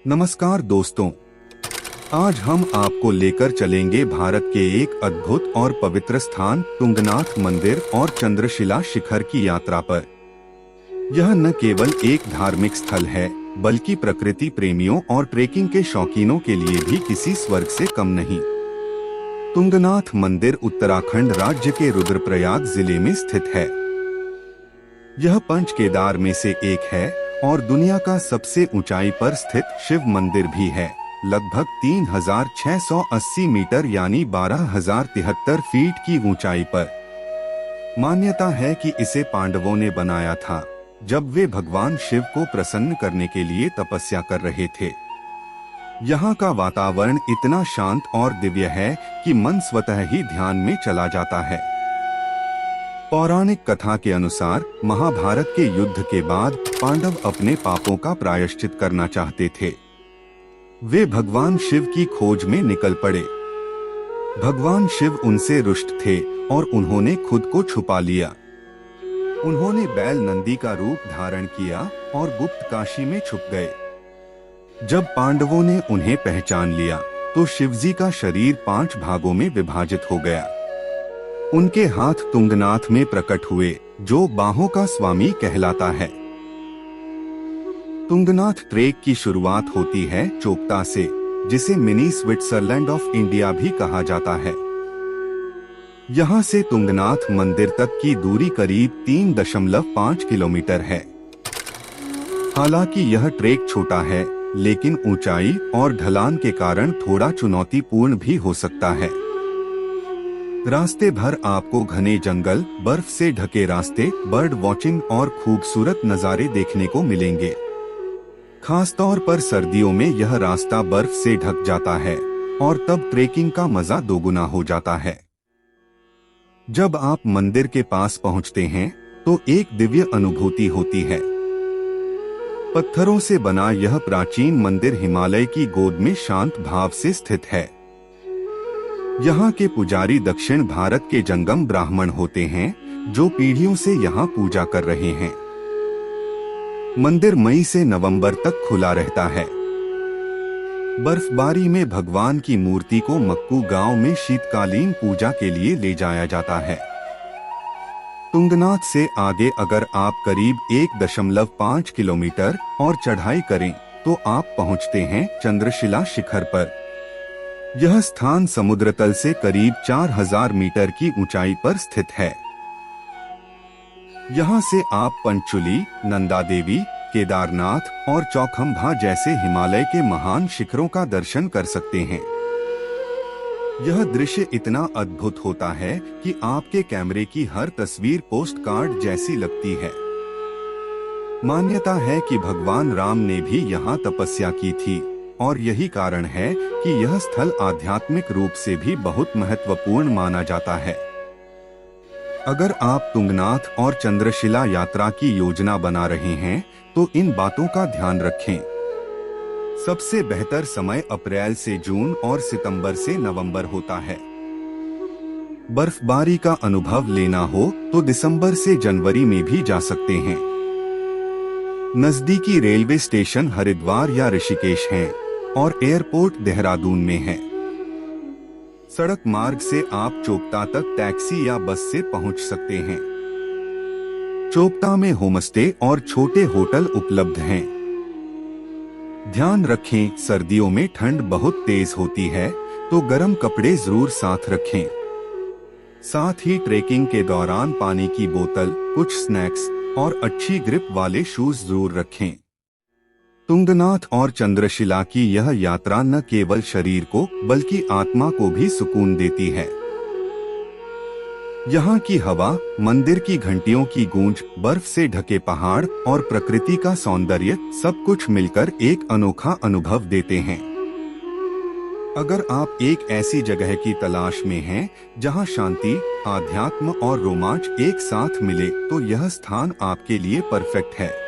नमस्कार दोस्तों, आज हम आपको लेकर चलेंगे भारत के एक अद्भुत और पवित्र स्थान तुंगनाथ मंदिर और चंद्रशिला शिखर की यात्रा पर। यह न केवल एक धार्मिक स्थल है, बल्कि प्रकृति प्रेमियों और ट्रेकिंग के शौकीनों के लिए भी किसी स्वर्ग से कम नहीं। तुंगनाथ मंदिर उत्तराखंड राज्य के रुद्रप्रयाग जिले में स्थित है। यह पंच केदार में से एक है और दुनिया का सबसे ऊंचाई पर स्थित शिव मंदिर भी है, लगभग 3680 मीटर यानी 12073 फीट की ऊंचाई पर। मान्यता है कि इसे पांडवों ने बनाया था जब वे भगवान शिव को प्रसन्न करने के लिए तपस्या कर रहे थे। यहाँ का वातावरण इतना शांत और दिव्य है कि मन स्वतः ही ध्यान में चला जाता है। पौराणिक कथा के अनुसार महाभारत के युद्ध के बाद पांडव अपने पापों का प्रायश्चित करना चाहते थे। वे भगवान शिव की खोज में निकल पड़े। भगवान शिव उनसे रुष्ट थे और उन्होंने खुद को छुपा लिया। उन्होंने बैल नंदी का रूप धारण किया और गुप्त काशी में छुप गए। जब पांडवों ने उन्हें पहचान लिया तो शिवजी का शरीर 5 भागों में विभाजित हो गया। उनके हाथ तुंगनाथ में प्रकट हुए, जो बाहों का स्वामी कहलाता है। तुंगनाथ ट्रेक की शुरुआत होती है चोपता से, जिसे मिनी स्विट्जरलैंड ऑफ इंडिया भी कहा जाता है। यहाँ से तुंगनाथ मंदिर तक की दूरी करीब 3.5 किलोमीटर है। हालांकि यह ट्रेक छोटा है, लेकिन ऊंचाई और ढलान के कारण थोड़ा चुनौतीपूर्ण भी हो सकता है। रास्ते भर आपको घने जंगल, बर्फ से ढके रास्ते, बर्ड वॉचिंग और खूबसूरत नज़ारे देखने को मिलेंगे। खासतौर पर सर्दियों में यह रास्ता बर्फ से ढक जाता है और तब ट्रेकिंग का मजा दोगुना हो जाता है। जब आप मंदिर के पास पहुंचते हैं तो एक दिव्य अनुभूति होती है। पत्थरों से बना यह प्राचीन मंदिर हिमालय की गोद में शांत भाव से स्थित है। यहाँ के पुजारी दक्षिण भारत के जंगम ब्राह्मण होते हैं, जो पीढ़ियों से यहाँ पूजा कर रहे हैं। मंदिर मई से नवंबर तक खुला रहता है। बर्फबारी में भगवान की मूर्ति को मक्कू गांव में शीतकालीन पूजा के लिए ले जाया जाता है। तुंगनाथ से आगे अगर आप करीब 1.5 किलोमीटर और चढ़ाई करें तो आप पहुंचते हैं चंद्रशिला शिखर पर। यह स्थान समुद्र तल से करीब 4000 मीटर की ऊंचाई पर स्थित है। यहाँ से आप पंचुली, नंदा देवी, केदारनाथ और चौखंभा जैसे हिमालय के महान शिखरों का दर्शन कर सकते हैं। यह दृश्य इतना अद्भुत होता है कि आपके कैमरे की हर तस्वीर पोस्ट कार्ड जैसी लगती है। मान्यता है कि भगवान राम ने भी यहाँ तपस्या की थी और यही कारण है कि यह स्थल आध्यात्मिक रूप से भी बहुत महत्वपूर्ण माना जाता है। अगर आप तुंगनाथ और चंद्रशिला यात्रा की योजना बना रहे हैं तो इन बातों का ध्यान रखें। सबसे बेहतर समय अप्रैल से जून और सितंबर से नवंबर होता है। बर्फबारी का अनुभव लेना हो तो दिसंबर से जनवरी में भी जा सकते हैं। नजदीकी रेलवे स्टेशन हरिद्वार या ऋषिकेश हैं और एयरपोर्ट देहरादून में है। सड़क मार्ग से आप चोपता तक टैक्सी या बस से पहुंच सकते हैं। चोपता में होमस्टे और छोटे होटल उपलब्ध हैं। ध्यान रखें, सर्दियों में ठंड बहुत तेज होती है, तो गर्म कपड़े जरूर साथ रखें। साथ ही ट्रेकिंग के दौरान पानी की बोतल, कुछ स्नैक्स और अच्छी ग्रिप वाले शूज जरूर रखें। तुंगनाथ और चंद्रशिला की यह यात्रा न केवल शरीर को बल्कि आत्मा को भी सुकून देती है। यहाँ की हवा, मंदिर की घंटियों की गूंज, बर्फ से ढके पहाड़ और प्रकृति का सौंदर्य सब कुछ मिलकर एक अनोखा अनुभव देते हैं। अगर आप एक ऐसी जगह की तलाश में हैं जहाँ शांति, आध्यात्म और रोमांच एक साथ मिले तो यह स्थान आपके लिए परफेक्ट है।